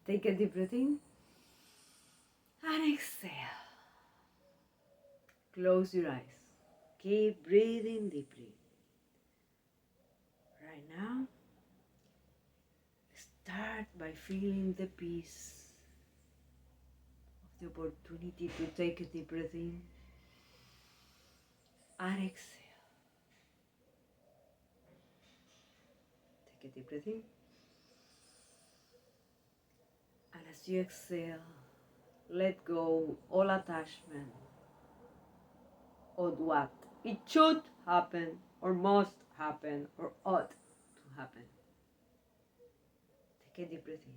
Take a deep breath in and exhale. Close your eyes. Keep breathing deeply. Right now, start by feeling the peace of the opportunity to take a deep breath in and exhale. Take a deep breath in, and as you exhale, let go all attachment of what it should happen or must happen or ought to happen. Take a deep breath in.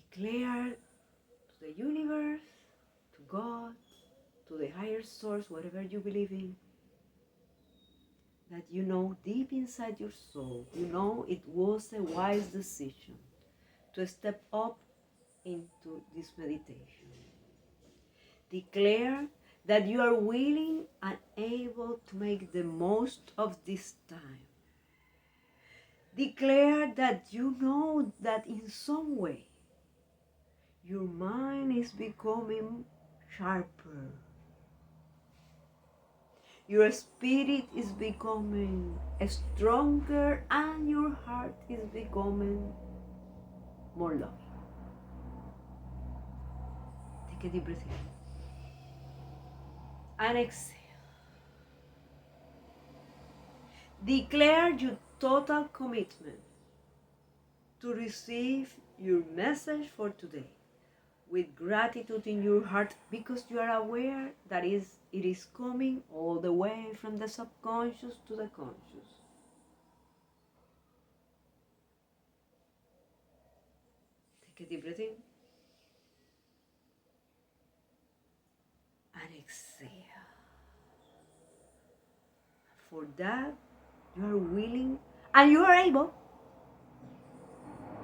Declare to the universe, to God, to the higher source, whatever you believe in, that you know deep inside your soul, you know it was a wise decision to step up into this meditation. Declare that you are willing and able to make the most of this time. Declare that you know that in some way your mind is becoming sharper. Your spirit is becoming stronger and your heart is becoming more loving. Take a deep breath in and exhale. Declare your total commitment to receive your message for today with gratitude in your heart, because you are aware that it is coming all the way from the subconscious to the conscious. Take a deep breath in and exhale. For that, you are willing and you are able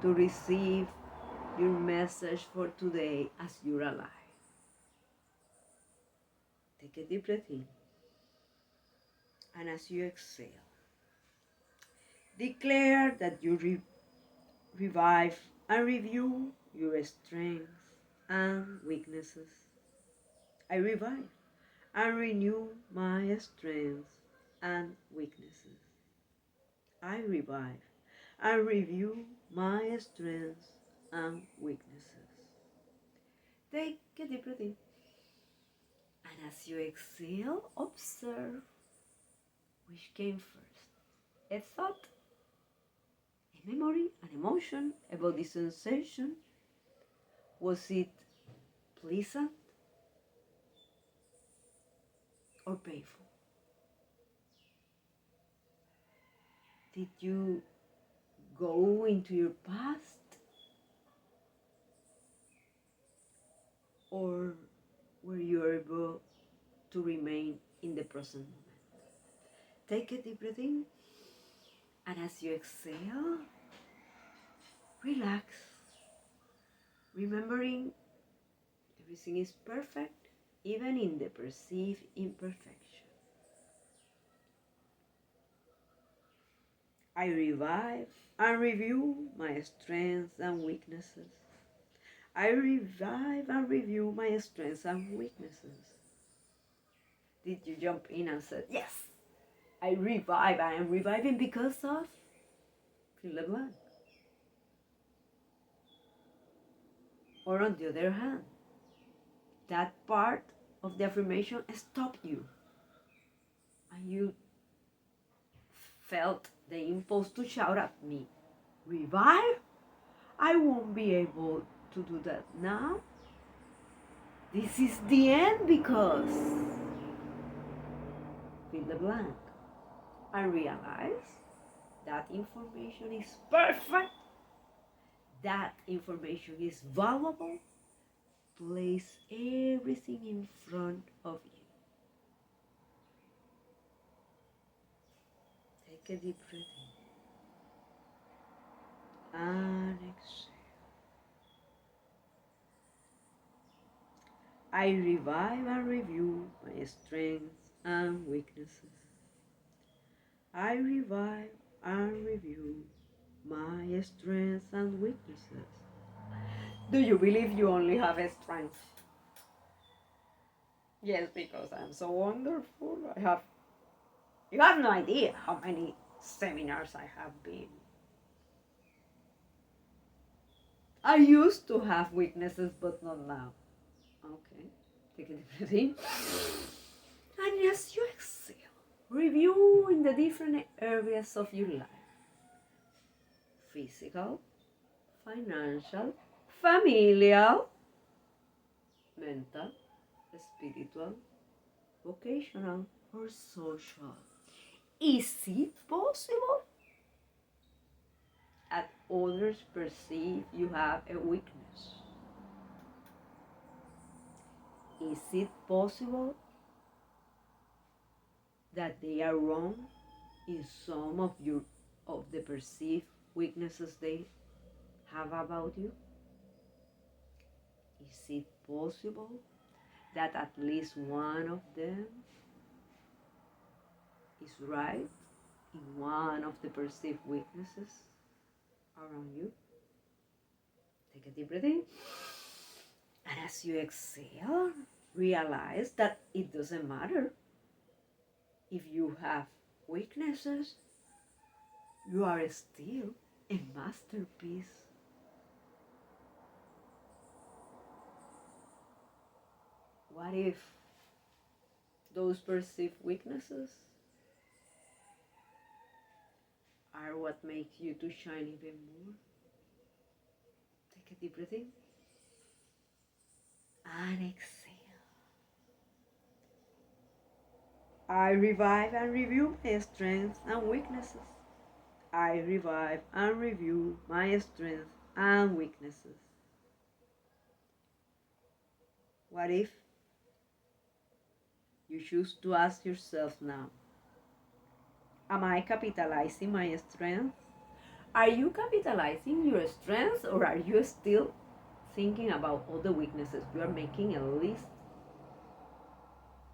to receive your message for today as you're alive. Take a deep breath in, and as you exhale, declare that you revive and review your strengths and weaknesses. I revive and renew my strengths and weaknesses. I revive and review my strengths and weaknesses. Take a deep breath in, and as you exhale, observe which came first. A thought, a memory, an emotion about the sensation. Was it pleasant or painful? Did you go into your past, or were you able to remain in the present moment? Take a deep breath in, and as you exhale, relax, remembering everything is perfect, even in the perceived imperfection. I revive and review my strengths and weaknesses. I revive and review my strengths and weaknesses. Did you jump in and say, yes, I revive, I am reviving because of fill the blank? Or on the other hand, that part of the affirmation stopped you and you felt the impulse to shout at me, revive? I won't be able to do that now. This is the end because fill the blank. And realize that information is perfect, that information is valuable. Place everything in front of you. Take a deep breath in and exhale. I revive and review my strengths and weaknesses. I revive and review my strengths and weaknesses. Do you believe you only have a strength? Yes, because I'm so wonderful. You have no idea how many seminars I have been. I used to have weaknesses, but not now. Okay, take a deep breath in. And as you exhale, review in the different areas of your life: physical, financial, familial, mental, spiritual, vocational, or social. Is it possible that others perceive you have a weakness? Is it possible that they are wrong in some of the perceived weaknesses they have about you? Is it possible that at least one of them is right in one of the perceived weaknesses around you? Take a deep breath in. And as you exhale, realize that it doesn't matter if you have weaknesses, you are still a masterpiece. What if those perceived weaknesses are what makes you to shine even more? Take a deep breath in and exhale. I revive and review my strengths and weaknesses. I revive and review my strengths and weaknesses. What if you choose to ask yourself now, am I capitalizing my strengths? Are you capitalizing your strengths, or are you still thinking about all the weaknesses? You are making a list,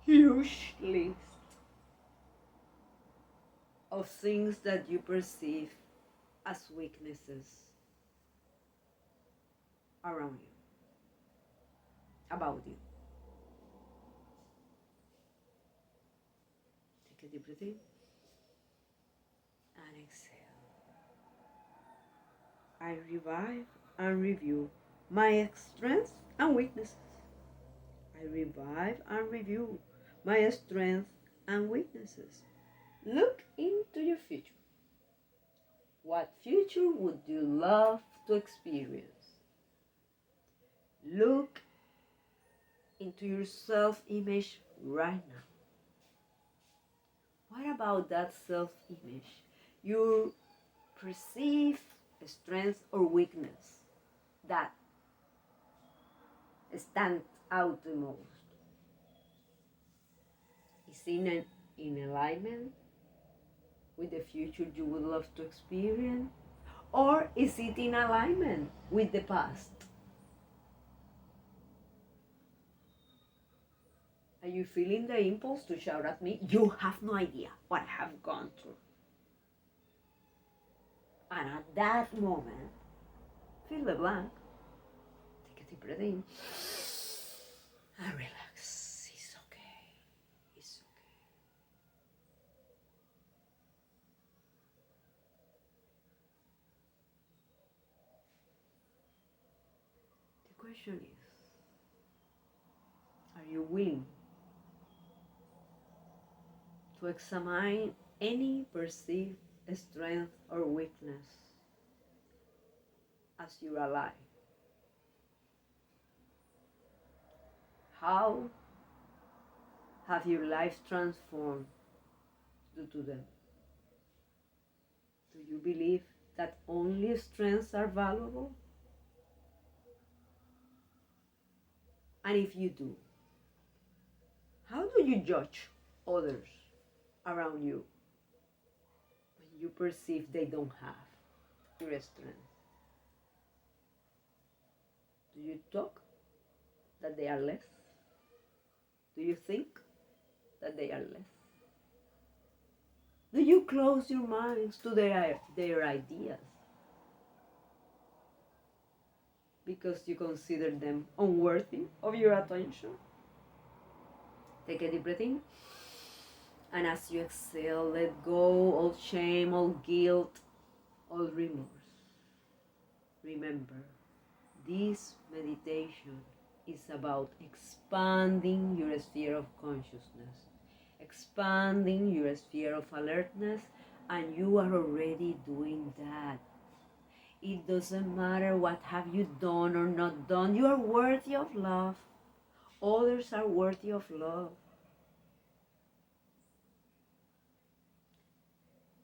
huge list of things that you perceive as weaknesses around you, about you. Take a deep breath in and exhale. I revive and review my strengths and weaknesses. I revive and review my strengths and weaknesses. Look into your future. What future would you love to experience? Look into your self-image right now. What about that self-image? Your perceived strength or weakness that stands out the most. Is it in alignment with the future you would love to experience? Or is it in alignment with the past? Are you feeling the impulse to shout at me? You have no idea what I have gone through. And at that moment, fill the blank. Take a deep breath in and relax. It's okay. It's okay. The question is, are you willing to examine any perceived strength or weakness as you're alive? How have your life transformed due to them? Do you believe that only strengths are valuable? And if you do, how do you judge others around you when you perceive they don't have your strength? Do you talk that they are less? Do you think that they are less? Do you close your minds to their ideas because you consider them unworthy of your attention. Take a deep breath in. And as you exhale, let go all shame, all guilt, all remorse. Remember, this meditation is about expanding your sphere of consciousness, expanding your sphere of alertness, and you are already doing that. It doesn't matter what have you done or not done. You are worthy of love. Others are worthy of love.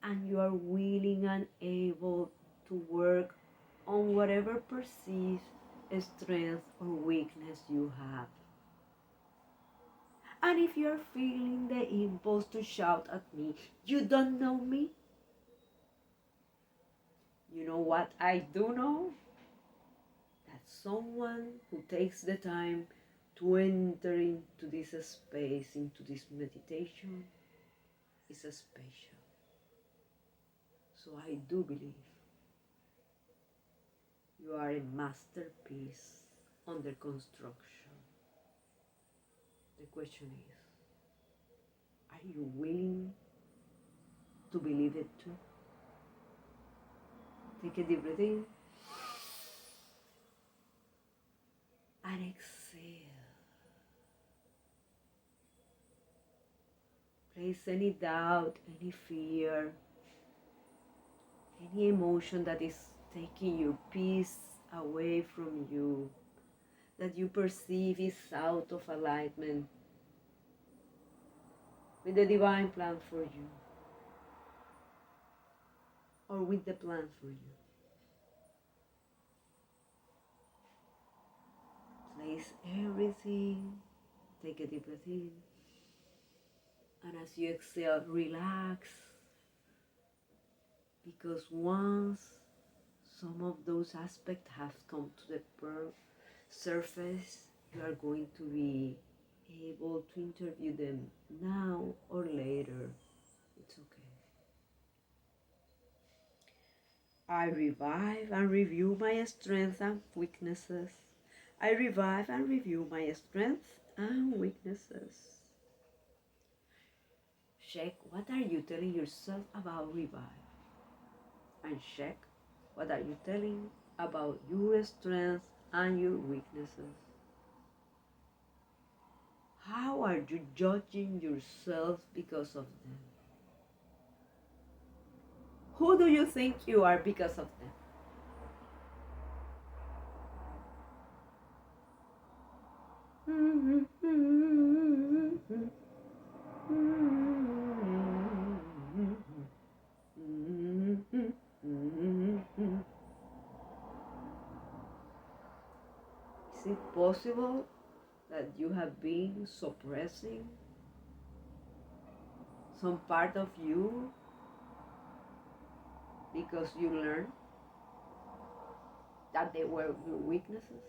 And you are willing and able to work on whatever perceived strength or weakness you have. And if you are feeling the impulse to shout at me, you don't know me, you know what I do know? That someone who takes the time to enter into this space, into this meditation, is special. So I do believe you are a masterpiece under construction. The question is, are you willing to believe it too? Take a deep breath in and exhale. Place any doubt, any fear, any emotion that is taking your peace away from you, that you perceive is out of alignment with the divine plan for you, or with the plan for you. Place everything, take a deep breath in, and as you exhale, relax, because once some of those aspects have come to the surface, you are going to be able to interview them now or later. It's okay. I revive and review my strengths and weaknesses. I revive and review my strengths and weaknesses. Check what are you telling yourself about revive. And check what are you telling about your strengths and your weaknesses. How are you judging yourself because of them? Who do you think you are because of them? Is it possible that you have been suppressing some part of you because you learned that they were your weaknesses?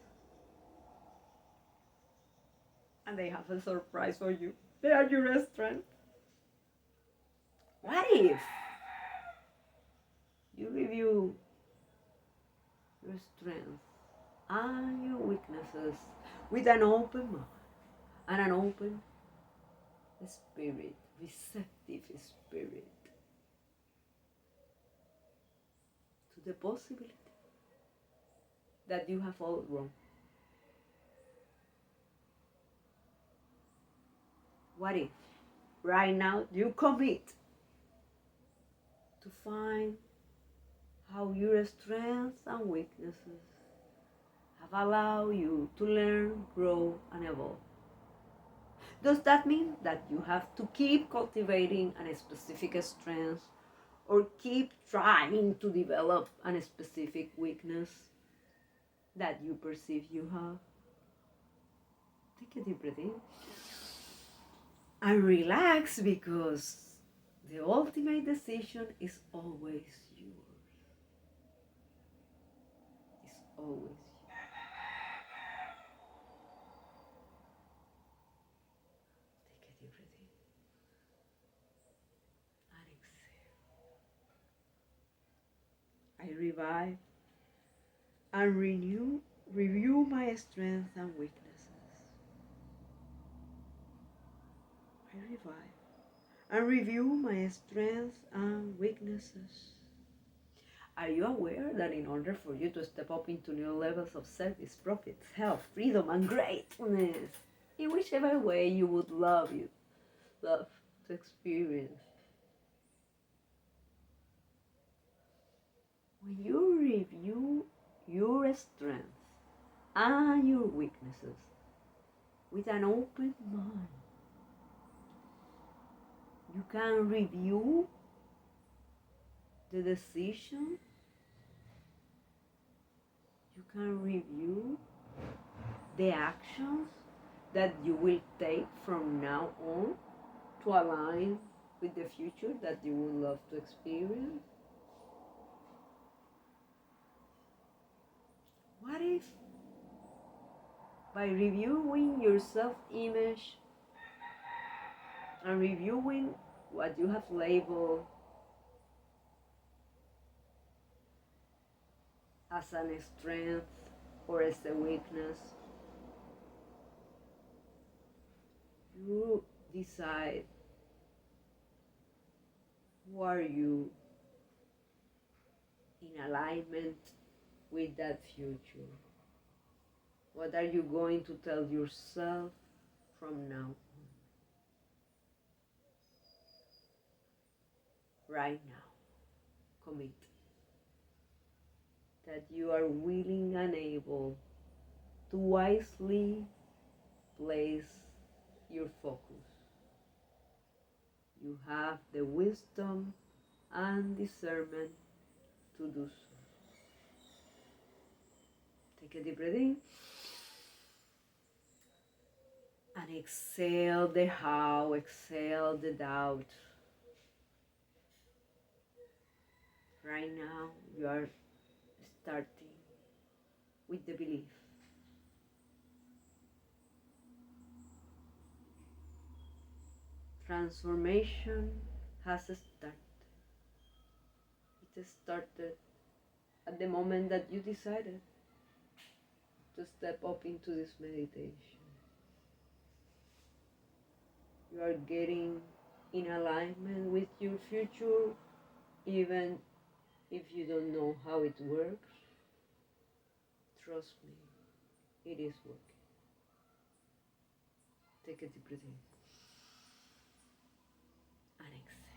And they have a surprise for you. They are your strength. What if you review your strengths and your weaknesses with an open mind and an open spirit, receptive spirit to the possibility that you have all wrong? What if right now you commit to find how your strengths and weaknesses have allowed you to learn, grow, and evolve? Does that mean that you have to keep cultivating a specific strength or keep trying to develop a specific weakness that you perceive you have? Take a deep breath in and relax, because the ultimate decision is always yours. It's always yours. Take a deep breath in and exhale. I revive and renew review my strengths and weaknesses. I revive and review my strengths and weaknesses. Are you aware that in order for you to step up into new levels of service, profit, health, freedom, and greatness, in whichever way you would love to experience, when you review your strengths and your weaknesses with an open mind, you can review the decisions, you can review the actions that you will take from now on to align with the future that you would love to experience. What if by reviewing your self-image and reviewing what you have labeled as a strength or as a weakness, you decide who are you in alignment with that future? What are you going to tell yourself from now on? Right now, commit that you are willing and able to wisely place your focus. You have the wisdom and discernment to do so. Take a deep breath in and exhale the how, exhale the doubt. Right now, you are starting with the belief. Transformation has started. It started at the moment that you decided to step up into this meditation. You are getting in alignment with your future, even if you don't know how it works. Trust me, it is working. Take a deep breath in and exhale.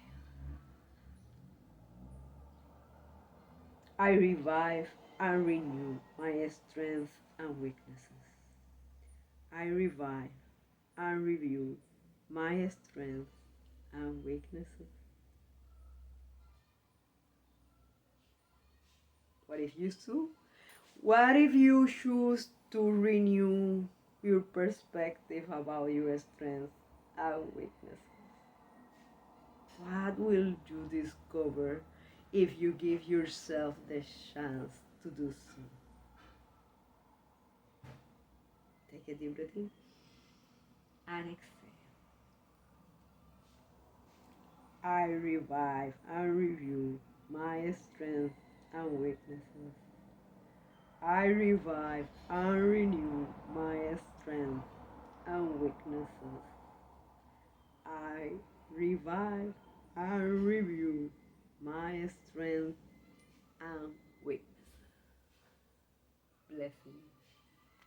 I revive and renew my strengths and weaknesses. I revive and review my strengths and weaknesses. What if you choose? What if you choose to renew your perspective about your strengths and weaknesses? What will you discover if you give yourself the chance to do so? Take a deep breath in and exhale. I revive and review my strengths and weaknesses. I revive and renew my strengths and weaknesses. I revive and review my strengths and weaknesses. Blessings.